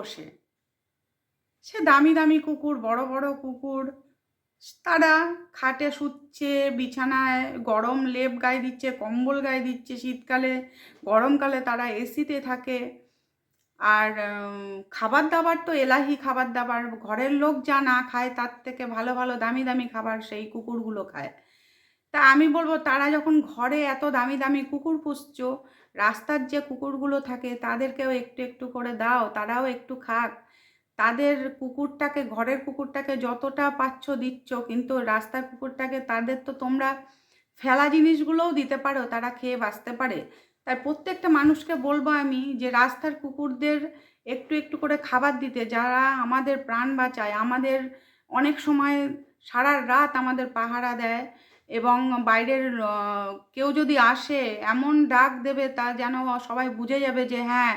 পোষে, সে দামি দামি কুকুর, বড় বড় কুকুর, তারা খাটে শুচ্ছে, বিছানায় গরম লেপ গায়ে দিচ্ছে, কম্বল গায়ে দিচ্ছে শীতকালে, গরমকালে তারা এসিতে থাকে। আর খাবার দাবার তো এলাহি খাবার দাবার, ঘরের লোক যা না খায় তার থেকে ভালো ভালো দামি দামি খাবার সেই কুকুরগুলো খায়। তা আমি বলবো, তারা যখন ঘরে এত দামি দামি কুকুর পুষছো, রাস্তার যে কুকুরগুলো থাকে তাদেরকেও একটু একটু করে দাও, তারাও একটু খাক। তাদের কুকুরটাকে, ঘরের কুকুরটাকে যতটা পাচ্ছ দিচ্ছ, কিন্তু রাস্তার কুকুরটাকে তাদের তো তোমরা ফেলা জিনিসগুলোও দিতে পারো, তারা খেয়ে বাঁচতে পারে। তাই প্রত্যেকটা মানুষকে বলবো আমি যে রাস্তার কুকুরদের একটু একটু করে খাবার দিতে, যারা আমাদের প্রাণ বাঁচায়, আমাদের অনেক সময় সারা রাত আমাদের পাহারা দেয়। এবং বাইরের কেউ যদি আসে এমন ডাক দেবে তা যেন সবাই বুঝে যাবে যে হ্যাঁ,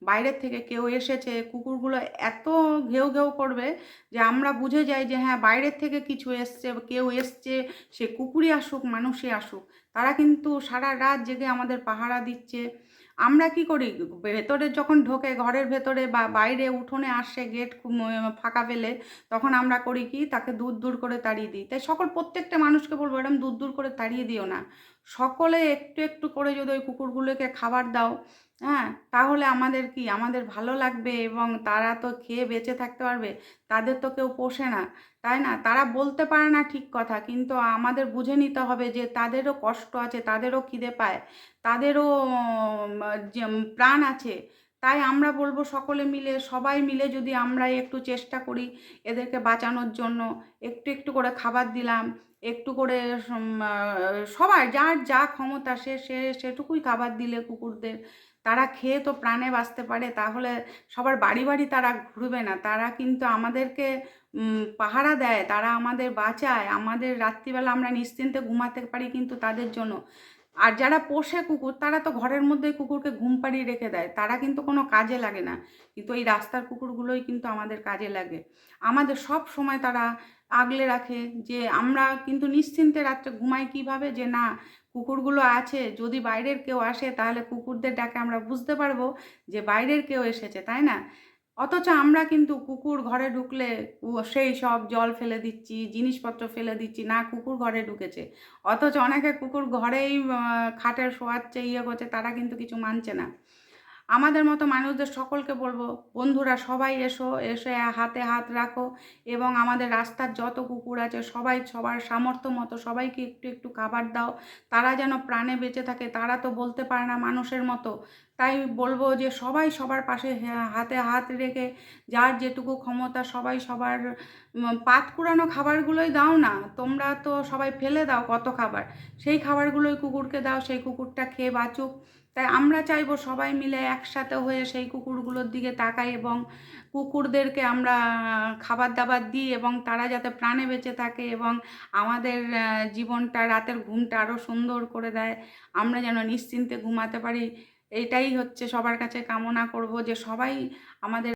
বাইরের থেকে কেউ এসেছে। কুকুরগুলো এত ঘেউ ঘেউ করবে যে আমরা বুঝে যাই যে হ্যাঁ, বাইরের থেকে কিছু এসছে, কেউ এসছে, সে কুকুরই আসুক মানুষই আসুক। তারা কিন্তু সারা রাত জেগে আমাদের পাহারা দিচ্ছে। আমরা কি করি, ভেতরে যখন ঢোকে ঘরের ভেতরে বা বাইরে উঠোনে আসে গেট ফাঁকা পেলে, তখন আমরা করি কি, তাকে দূর দূর করে তাড়িয়ে দিই। তাই প্রত্যেকটা মানুষকে বলবো, এরকম দূর দূর করে তাড়িয়ে দিও না। সকলে একটু একটু করে যদি ওই কুকুরগুলোকে খাবার দাও, হ্যাঁ, তাহলে আমাদের কি, আমাদের ভালো লাগবে এবং তারা তো খেয়ে বেঁচে থাকতে পারবে। তাদের তো কেউ পোষে না, তাই না? তারা বলতে পারে না ঠিক কথা, কিন্তু আমাদের বুঝে নিতে হবে যে তাদেরও কষ্ট আছে, তাদেরও খিদে পায়, তাদেরও যে প্রাণ আছে। তাই আমরা বলবো, সকলে মিলে, সবাই মিলে যদি আমরা একটু চেষ্টা করি এদেরকে বাঁচানোর জন্য, একটু একটু করে খাবার দিলাম, একটু করে সবার যার যা ক্ষমতা সেটুকুই খাবার দিলে কুকুরদের, তারা খেয়ে তো প্রাণে বাঁচতে পারে। তাহলে সবার বাড়ি বাড়ি তারা ঘুরবে না, তারা কিন্তু আমাদেরকে পাহারা দেয়, তারা আমাদের বাঁচায়, আমাদের রাত্রিবেলা আমরা নিশ্চিন্তে ঘুমাতে পারি কিন্তু তাদের জন্য। আর যারা পোষে কুকুর, তারা তো ঘরের মধ্যেই কুকুরকে ঘুম পাড়িয়ে রেখে দেয়, তারা কিন্তু কোনো কাজে লাগে না। কিন্তু এই রাস্তার কুকুরগুলোই কিন্তু আমাদের কাজে লাগে, আমাদের সব সময় তারা আগলে রাখে। যে আমরা কিন্তু নিশ্চিন্তে রাত্রে ঘুমাই কিভাবে, যে না, কুকুরগুলো আছে, যদি বাইরের কেউ আসে তাহলে কুকুরদের ডাকে আমরা বুঝতে পারবো যে বাইরের কেউ এসেছে, তাই না? অথচ আমরা কিন্তু কুকুর ঘরে ঢুকলে সেই সব জল ফেলে দিচ্ছি, জিনিসপত্র ফেলে দিচ্ছি, না কুকুর ঘরে ঢুকেছে। অথচ অনেকে কুকুর ঘরেই খাটে শোয়াচ্ছে, ইয়ে করছে, তারা কিন্তু কিছু মানছে না। আমাদের মতো মানুষদের সকলকে বলবো, বন্ধুরা সবাই এসো, এসে হাতে হাত রাখো এবং আমাদের রাস্তার যত কুকুর আছে সবাই সবার সামর্থ্য মতো সবাইকে একটু একটু খাবার দাও, তারা যেন প্রাণে বেঁচে থাকে। তারা তো বলতে পারে না মানুষের মতো। তাই বলবো যে সবাই সবার পাশে হাতে হাত রেখে যার যেটুকু ক্ষমতা সবাই সবার পাত কুড়ানো খাবারগুলোই দাও না। তোমরা তো সবাই ফেলে দাও কত খাবার, সেই খাবারগুলোই কুকুরকে দাও, সেই কুকুরটা খেয়ে বাঁচুক। তাই আমরা চাইবো সবাই মিলে একসাথে হয়ে সেই কুকুরগুলোর দিকে তাকাই এবং কুকুরদেরকে আমরা খাবার দাবার দিই এবং তারা যাতে প্রাণে বেঁচে থাকে এবং আমাদের জীবনটা, রাতের ঘুমটা আরও সুন্দর করে দেয়, আমরা যেন নিশ্চিন্তে ঘুমাতে পারি। এটাই হচ্ছে সবার কাছে কামনা করব যে সবাই আমাদের